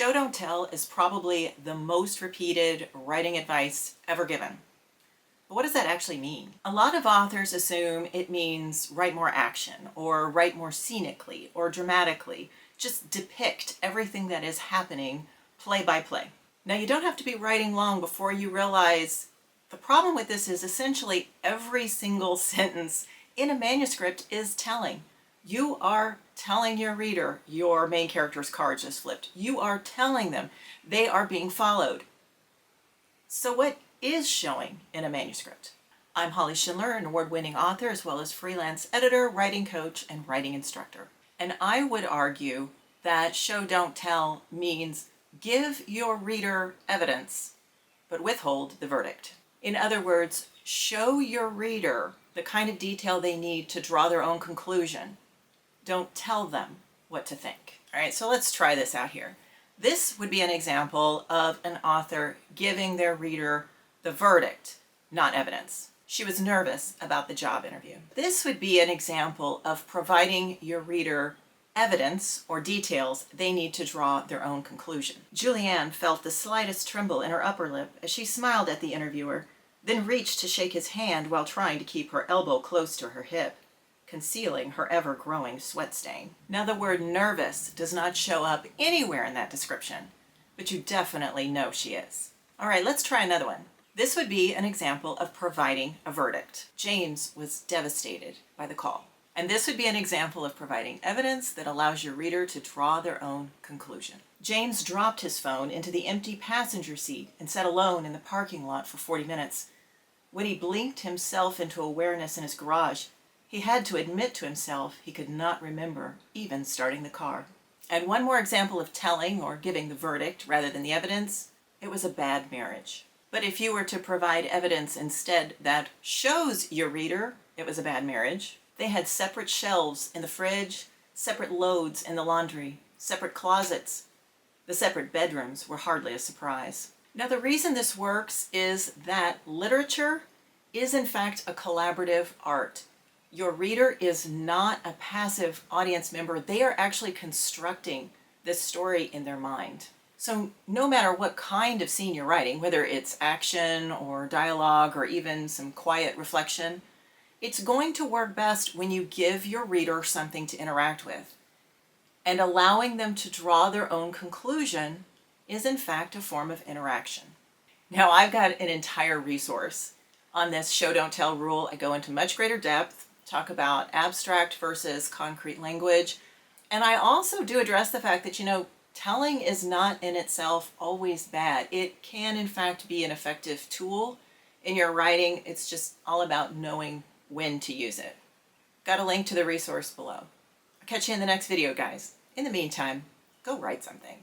Show don't tell is probably the most repeated writing advice ever given. But what does that actually mean? A lot of authors assume it means write more action, or write more scenically, or dramatically. Just depict everything that is happening play by play. Now, you don't have to be writing long before you realize the problem with this is essentially every single sentence in a manuscript is telling. You are telling your reader your main character's card just flipped. You are telling them they are being followed. So what is showing in a manuscript? I'm Holly Schindler, an award-winning author as well as freelance editor, writing coach, and writing instructor. And I would argue that show don't tell means give your reader evidence, but withhold the verdict. In other words, show your reader the kind of detail they need to draw their own conclusion. Don't tell them what to think. All right, so let's try this out here. This would be an example of an author giving their reader the verdict, not evidence. She was nervous about the job interview. This would be an example of providing your reader evidence or details they need to draw their own conclusion. Julianne felt the slightest tremble in her upper lip as she smiled at the interviewer, then reached to shake his hand while trying to keep her elbow close to her hip, concealing her ever-growing sweat stain. Now, the word nervous does not show up anywhere in that description, but you definitely know she is. All right, let's try another one. This would be an example of providing a verdict. James was devastated by the call. And this would be an example of providing evidence that allows your reader to draw their own conclusion. James dropped his phone into the empty passenger seat and sat alone in the parking lot for 40 minutes. When he blinked himself into awareness in his garage, he had to admit to himself he could not remember even starting the car. And one more example of telling or giving the verdict rather than the evidence, it was a bad marriage. But if you were to provide evidence instead that shows your reader it was a bad marriage, they had separate shelves in the fridge, separate loads in the laundry, separate closets. The separate bedrooms were hardly a surprise. Now, the reason this works is that literature is in fact a collaborative art. Your reader is not a passive audience member. They are actually constructing this story in their mind. So no matter what kind of scene you're writing, whether it's action or dialogue or even some quiet reflection, it's going to work best when you give your reader something to interact with. And allowing them to draw their own conclusion is in fact a form of interaction. Now, I've got an entire resource on this show don't tell rule. I go into much greater depth, talk about abstract versus concrete language. And I also do address the fact that, telling is not in itself always bad. It can in fact be an effective tool in your writing. It's just all about knowing when to use it. Got a link to the resource below. I'll catch you in the next video, guys. In the meantime, go write something.